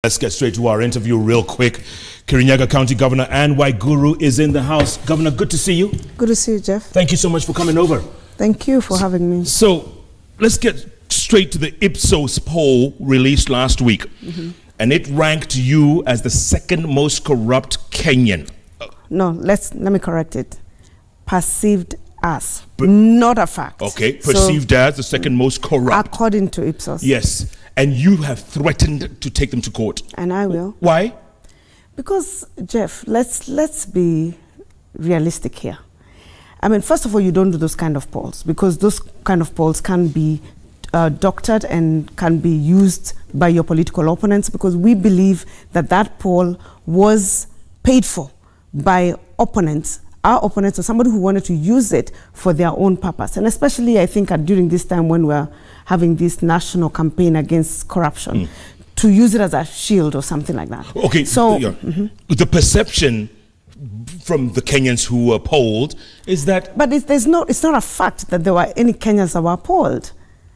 Let's get straight to our interview real quick. Kirinyaga County Governor Anne Waiguru is in the house. Governor, good to see you. Good to see you, Jeff. Thank you so much for coming over. Thank you for having me. So, let's get straight to the Ipsos poll released last week. And it ranked you as the second most corrupt Kenyan. No, let me correct it. Perceived as, not a fact. Okay, perceived as the second most corrupt. According to Ipsos. Yes, and you have threatened to take them to court. And I will. Why? Because, Jeff, let's be realistic here. I mean, first of all, you don't do those kind of polls because those kind of polls can be doctored and can be used by your political opponents, because we believe that that poll was paid for by opponents, our opponents, or somebody who wanted to use it for their own purpose. And especially, I think, during this time when we're having this national campaign against corruption, to use it as a shield or something like that. Okay, so the perception from the Kenyans who were polled is that... But it's not a fact that there were any Kenyans that were polled.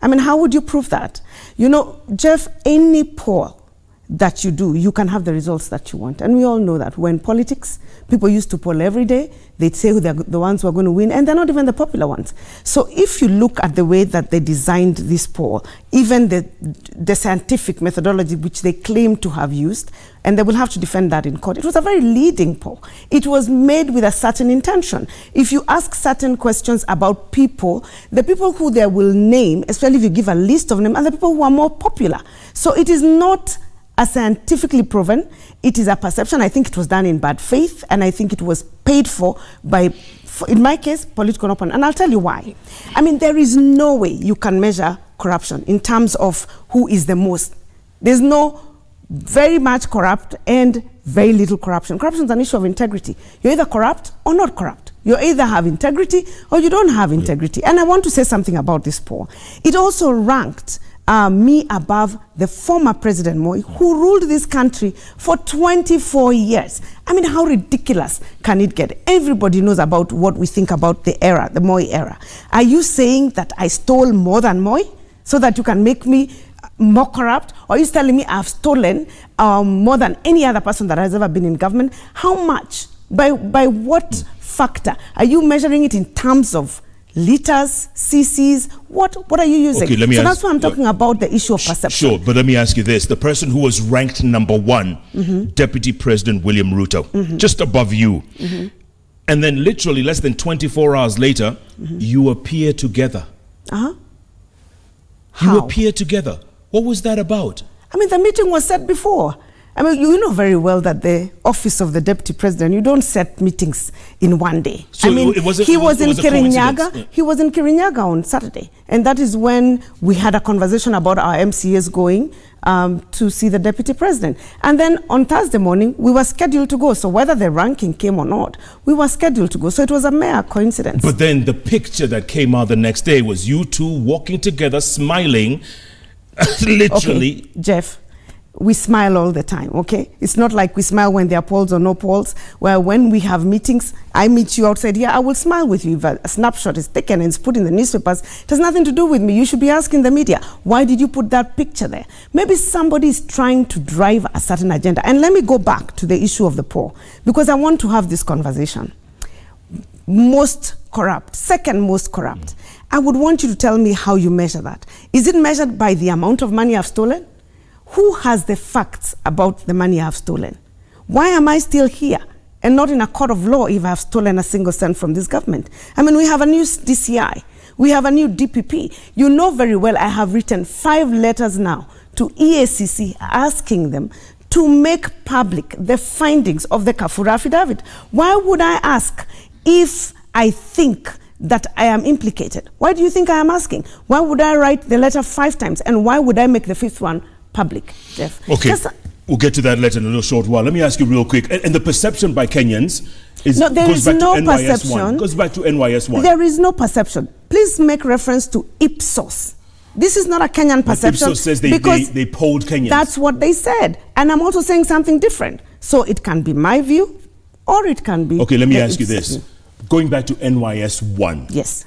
I mean, how would you prove that? You know, Jeff, any poll that you do, you can have the results that you want. And we all know that when politics, people used to poll every day, they'd say who they're the ones who are going to win, and they're not even the popular ones. So if you look at the way that they designed this poll, even the scientific methodology which they claim to have used, and they will have to defend that in court, it was a very leading poll. It was made with a certain intention. If you ask certain questions about people, the people who they will name, especially if you give a list of them, are the people who are more popular. So it is not scientifically proven. It is a perception. I think it was done in bad faith, and I think it was paid for by, in my case, political opponent. And I'll tell you why. I mean, there is no way you can measure corruption in terms of who is the most. There's no very much corrupt and very little corruption. Corruption is an issue of integrity. You're either corrupt or not corrupt. You either have integrity or you don't have integrity. And I want to say something about this poll. It also ranked me above the former President Moi, who ruled this country for 24 years. I mean, how ridiculous can it get? Everybody knows about what we think about the era, the Moi era. Are you saying that I stole more than Moi so that you can make me more corrupt? Or are you telling me I've stolen more than any other person that has ever been in government? How much? By what factor? Are you measuring it in terms of liters, cc's? What are you using? Okay, let me that's why I'm talking about the issue of perception. Sure, but let me ask you this. The person who was ranked #1, Deputy President William Ruto, just above you. And then literally less than 24 hours later, you appear together. You appear together. What was that about? I mean, the meeting was set before. I mean, you know very well that the office of the deputy president, you don't set meetings in one day. So I mean, he was in Kirinyaga. He was in Kirinyaga on Saturday, and that is when we had a conversation about our MCAs going to see the deputy president. And then on Thursday morning, we were scheduled to go. So whether the ranking came or not, we were scheduled to go. So it was a mere coincidence. But then the picture that came out the next day was you two walking together, smiling, literally. Okay, Jeff. We smile all the time, okay? It's not like we smile when there are polls or no polls, where when we have meetings, I meet you outside here, I will smile with you. If a snapshot is taken and it's put in the newspapers, it has nothing to do with me. You should be asking the media, why did you put that picture there? Maybe somebody is trying to drive a certain agenda. And let me go back to the issue of the poll, because I want to have this conversation. Most corrupt, second most corrupt. I would want you to tell me how you measure that. Is it measured by the amount of money I've stolen? Who has the facts about the money I've stolen? Why am I still here and not in a court of law if I've stolen a single cent from this government? I mean, we have a new DCI. We have a new DPP. You know very well I have written 5 letters now to EACC asking them to make public the findings of the Kafura affidavit. Why would I ask if I think that I am implicated? Why do you think I am asking? Why would I write the letter 5 times? And why would I make the 5th one public, Jeff? Okay, we'll get to that later in a little short while. Let me ask you real quick. And the perception by Kenyans is goes back to NYS1. Goes back to NYS1. There is no perception. Please make reference to Ipsos. This is not a Kenyan perception. Ipsos says they polled Kenyans. That's what they said. And I'm also saying something different. So it can be my view, or it can be... Okay, let me ask you this. Going back to NYS1. Yes.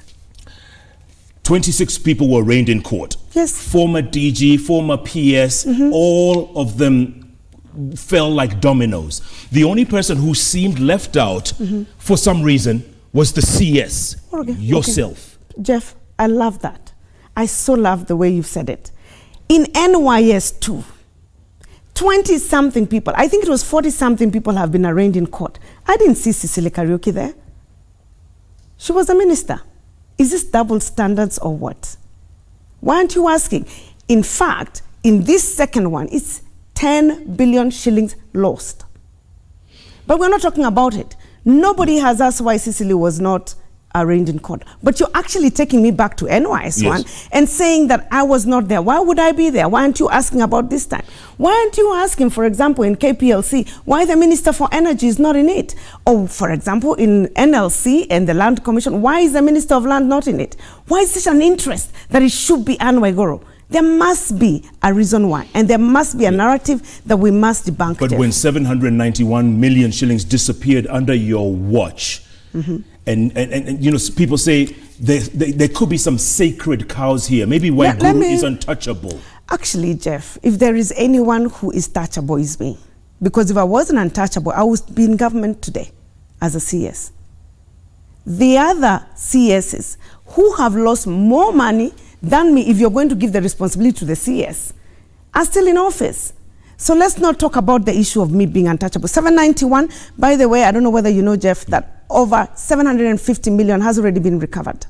26 people were arraigned in court. Yes. Former DG, former PS, all of them fell like dominoes. The only person who seemed left out for some reason was the CS, yourself. Okay. Jeff, I love that. I so love the way you've said it. In NYS 2, 20-something people, I think it was 40-something people have been arraigned in court. I didn't see Cecilia Kariuki there. She was a minister. Is this double standards or what? Why aren't you asking? In fact, in this second one, it's 10 billion shillings lost. But we're not talking about it. Nobody has asked why Cicely was not arraigned in court. But you're actually taking me back to NYS one and saying that I was not there. Why would I be there? Why aren't you asking about this time? Why aren't you asking, for example, in KPLC, why the Minister for Energy is not in it? Or, for example, in NLC and the Land Commission, why is the Minister of Land not in it? Why is such an interest that it should be Anne Waiguru? There must be a reason why, and there must be a narrative that we must debunk. But when 791 million shillings disappeared under your watch, and you know, people say there could be some sacred cows here. Maybe Waiguru is untouchable. Actually, Jeff, if there is anyone who is touchable, it's me. Because if I wasn't untouchable, I would be in government today as a CS. The other CSs who have lost more money than me, if you're going to give the responsibility to the CS, are still in office. So let's not talk about the issue of me being untouchable. 791, by the way, I don't know whether you know, Jeff, that over 750 million has already been recovered.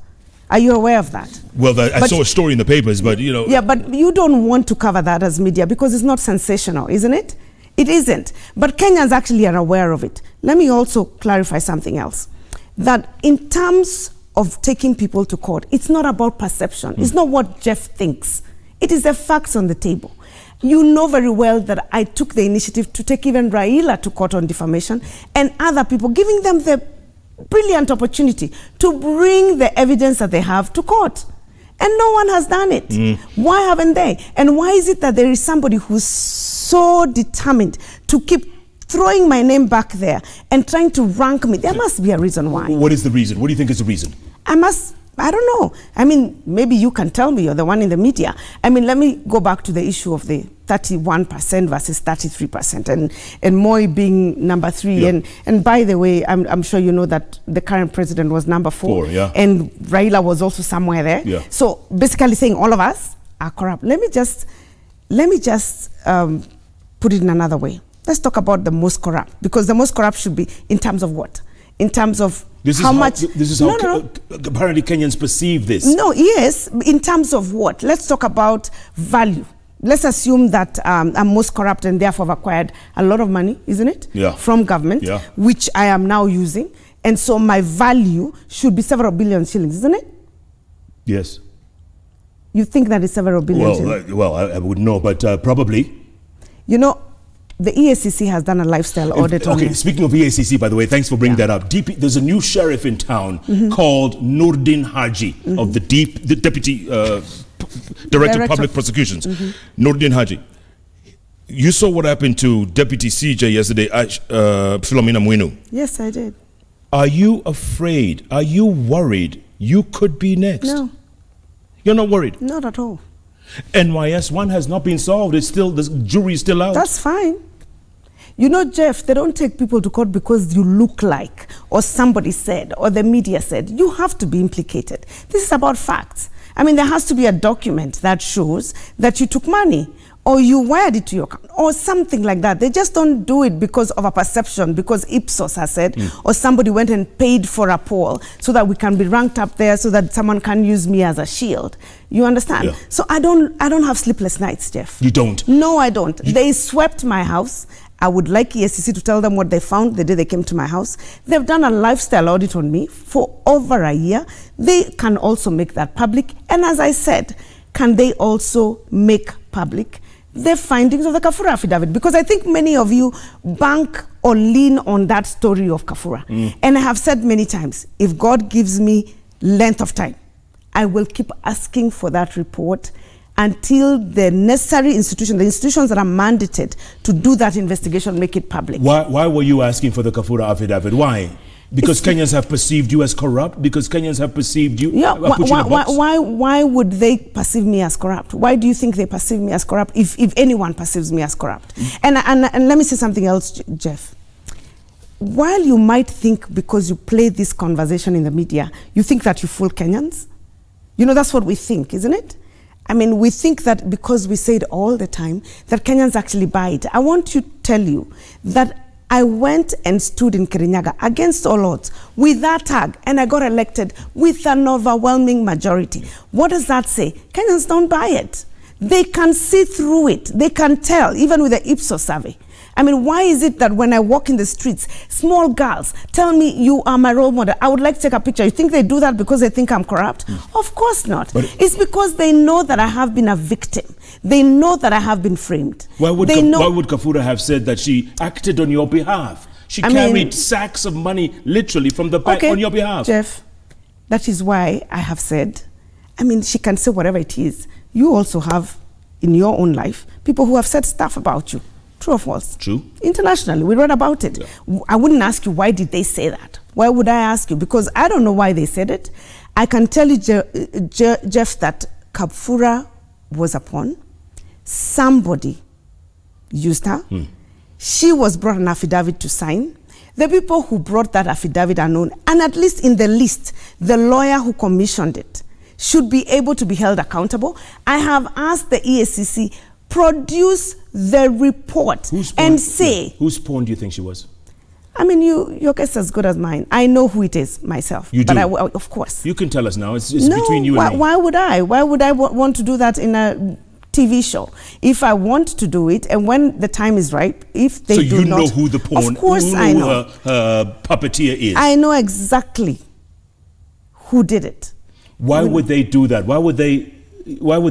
Are you aware of that? Well, I saw a story in the papers, but you know. Yeah, but you don't want to cover that as media because it's not sensational, isn't it? It isn't. But Kenyans actually are aware of it. Let me also clarify something else. That in terms of taking people to court, it's not about perception. It's not what Jeff thinks. It is the facts on the table. You know very well that I took the initiative to take even Raila to court on defamation and other people, giving them the brilliant opportunity to bring the evidence that they have to court. And no one has done it. Why haven't they? And why is it that there is somebody who's so determined to keep throwing my name back there and trying to rank me? There must be a reason why. What is the reason? What do you think is the reason? I don't know. I mean, maybe you can tell me, you're the one in the media. I mean, let me go back to the issue of the 31% versus 33% and Moi being number 3. Yeah. And by the way, I'm sure you know that the current president was number 4. And Raila was also somewhere there. Yeah. So basically saying all of us are corrupt. Let me just put it in another way. Let's talk about the most corrupt, because the most corrupt should be in terms of what? In terms of how much? This is how apparently Kenyans perceive this. No, yes, in terms of what? Let's talk about value. Let's assume that I'm most corrupt and therefore have acquired a lot of money, isn't it? Yeah. From government, which I am now using. And so my value should be several billion shillings, isn't it? Yes. You think that is several billion shillings? Well, I would know, but probably. You know, the EACC has done a lifestyle audit on Okay, speaking of EACC, by the way, thanks for bringing that up. There's a new sheriff in town called Nordin Haji of the Deputy Director of Public Prosecutions. Nordin Haji. You saw what happened to Deputy CJ yesterday, Philomena Mwinu. Yes, I did. Are you afraid? Are you worried you could be next? No. You're not worried? Not at all. NYS 1 has not been solved. It's still, the jury is still out. That's fine. You know, Jeff, they don't take people to court because you look like, or somebody said, or the media said. You have to be implicated. This is about facts. I mean, there has to be a document that shows that you took money, or you wired it to your account, or something like that. They just don't do it because of a perception, because Ipsos has said, or somebody went and paid for a poll so that we can be ranked up there, so that someone can use me as a shield. You understand? Yeah. So I don't have sleepless nights, Jeff. You don't? No, I don't. They swept my house. I would like EACC to tell them what they found the day they came to my house. They've done a lifestyle audit on me for over a year. They can also make that public. And as I said, can they also make public the findings of the Kafura affidavit? Because I think many of you bank or lean on that story of Kafura. And I have said many times, if God gives me length of time, I will keep asking for that report until the necessary institutions, the institutions that are mandated to do that investigation, make it public. Why were you asking for the Kafura affidavit? Why? Because Kenyans have perceived you as corrupt? Because Kenyans have perceived you? Yeah, why would they perceive me as corrupt? Why do you think they perceive me as corrupt if anyone perceives me as corrupt? And let me say something else, Jeff. While you might think because you play this conversation in the media, you think that you fool Kenyans. You know, that's what we think, isn't it? I mean, we think that because we say it all the time, that Kenyans actually buy it. I want to tell you that I went and stood in Kirinyaga against all odds with that tag, and I got elected with an overwhelming majority. What does that say? Kenyans don't buy it. They can see through it. They can tell, even with the Ipsos survey. I mean, why is it that when I walk in the streets, small girls tell me you are my role model? I would like to take a picture. You think they do that because they think I'm corrupt? Of course not. But it's because they know that I have been a victim. They know that I have been framed. Why would Kafura have said that she acted on your behalf? She carried sacks of money literally from the bank on your behalf. Jeff, that is why I have said, I mean, she can say whatever it is. You also have, in your own life, people who have said stuff about you. True or false? True. Internationally, we read about it. Yeah. I wouldn't ask you, why did they say that? Why would I ask you? Because I don't know why they said it. I can tell you, Jeff, that Kafura was a pawn. Somebody used her. She was brought an affidavit to sign. The people who brought that affidavit are known. And at least in the list, the lawyer who commissioned it should be able to be held accountable. I have asked the EACC, produce the report and say... Whose pawn do you think she was? I mean, your guess is as good as mine. I know who it is myself. You do? But of course. You can tell us now. It's between you and me. Why would I? Why would I want to do that in a TV show? If I want to do it, and when the time is right, if they do not... So you know who the pawn... Of course I know. Puppeteer is? I know exactly who did it. Why would they do that? Why would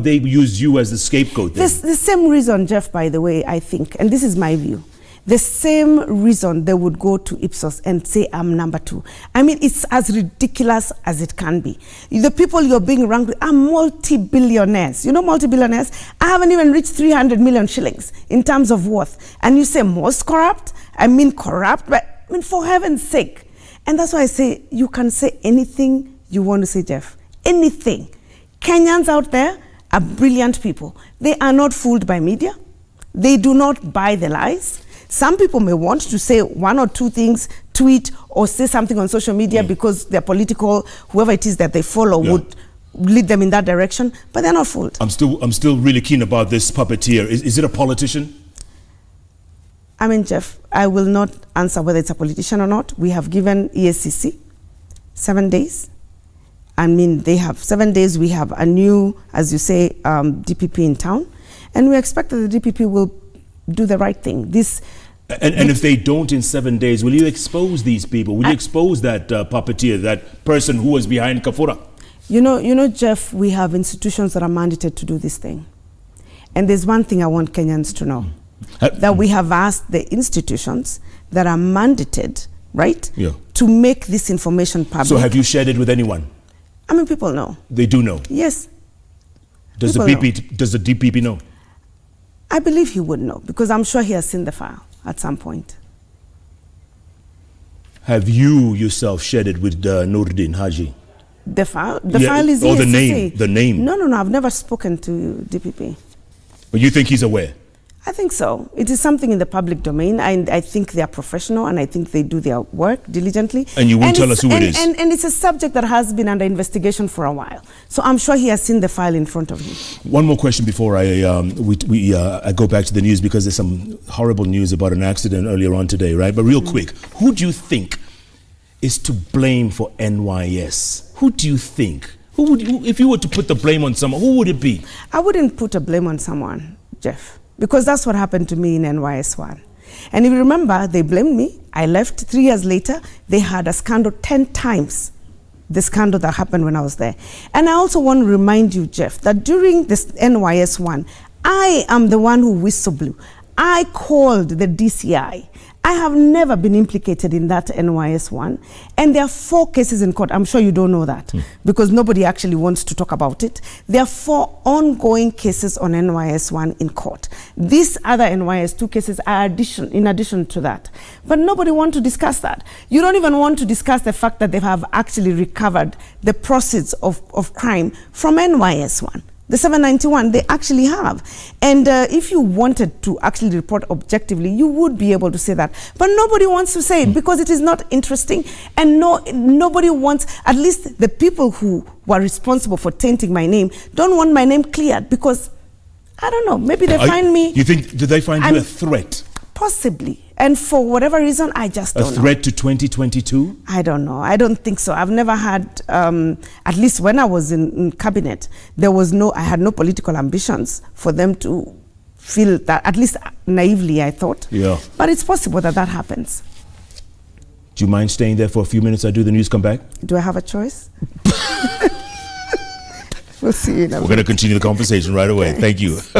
they use you as the scapegoat then? The same reason, Jeff, by the way, I think, and this is my view, the same reason they would go to Ipsos and say I'm number 2. I mean, it's as ridiculous as it can be. The people you're being ranked with are multi-billionaires. You know multi-billionaires? I haven't even reached 300 million shillings in terms of worth. And you say most corrupt? I mean corrupt, but I mean for heaven's sake. And that's why I say you can say anything you want to say, Jeff. Anything. Kenyans out there are brilliant people. They are not fooled by media. They do not buy the lies. Some people may want to say one or two things, tweet or say something on social media because their political, whoever it is that they follow would lead them in that direction, but they're not fooled. I'm still really keen about this puppeteer. Is it a politician? I mean, Jeff, I will not answer whether it's a politician or not. We have given EACC 7 days. I mean, they have 7 days. We have a new, as you say, DPP in town. And we expect that the DPP will do the right thing. And if they don't in 7 days, will you expose these people? Will you expose that puppeteer, that person who was behind Kafura? You know, Jeff, we have institutions that are mandated to do this thing. And there's one thing I want Kenyans to know, that we have asked the institutions that are mandated, right, to make this information public. So have you shared it with anyone? I mean, people know. They do know? Yes. Does the DPP know? I believe he would know, because I'm sure he has seen the file at some point. Have you yourself shared it with Nurdin Haji? The file? The file is or the name? No, I've never spoken to DPP. But you think he's aware? I think so. It is something in the public domain, and I think they are professional, and I think they do their work diligently. And you won't tell us who it is? And it's a subject that has been under investigation for a while. So I'm sure he has seen the file in front of him. One more question before I go back to the news, because there's some horrible news about an accident earlier on today, right? But real quick, who do you think is to blame for NYS? Who do you think? If you were to put the blame on someone, who would it be? I wouldn't put a blame on someone, Jeff. Because that's what happened to me in NYS1. And if you remember, they blamed me. I left. 3 years later, they had a scandal 10 times the scandal that happened when I was there. And I also want to remind you, Jeff, that during this NYS1, I am the one who whistle blew. I called the DCI. I have never been implicated in that NYS one. And there are 4 cases in court. I'm sure you don't know that because nobody actually wants to talk about it. There are 4 ongoing cases on NYS one in court. These other NYS 2 cases are in addition to that. But nobody wants to discuss that. You don't even want to discuss the fact that they have actually recovered the proceeds of crime from NYS one. The 791, they actually have. And if you wanted to actually report objectively, you would be able to say that. But nobody wants to say it because it is not interesting. And nobody wants, at least the people who were responsible for tainting my name, don't want my name cleared because, I don't know, maybe they find me... You think, did they find you a threat? Possibly. And for whatever reason, I just don't know. A threat to 2022? I don't know. I don't think so. I've never had, at least when I was in cabinet, I had no political ambitions for them to feel that, at least naively, I thought. Yeah. But it's possible that that happens. Do you mind staying there for a few minutes? I do the news, come back? Do I have a choice? We'll see you in a minute. We're going to continue the conversation right away. Thank you.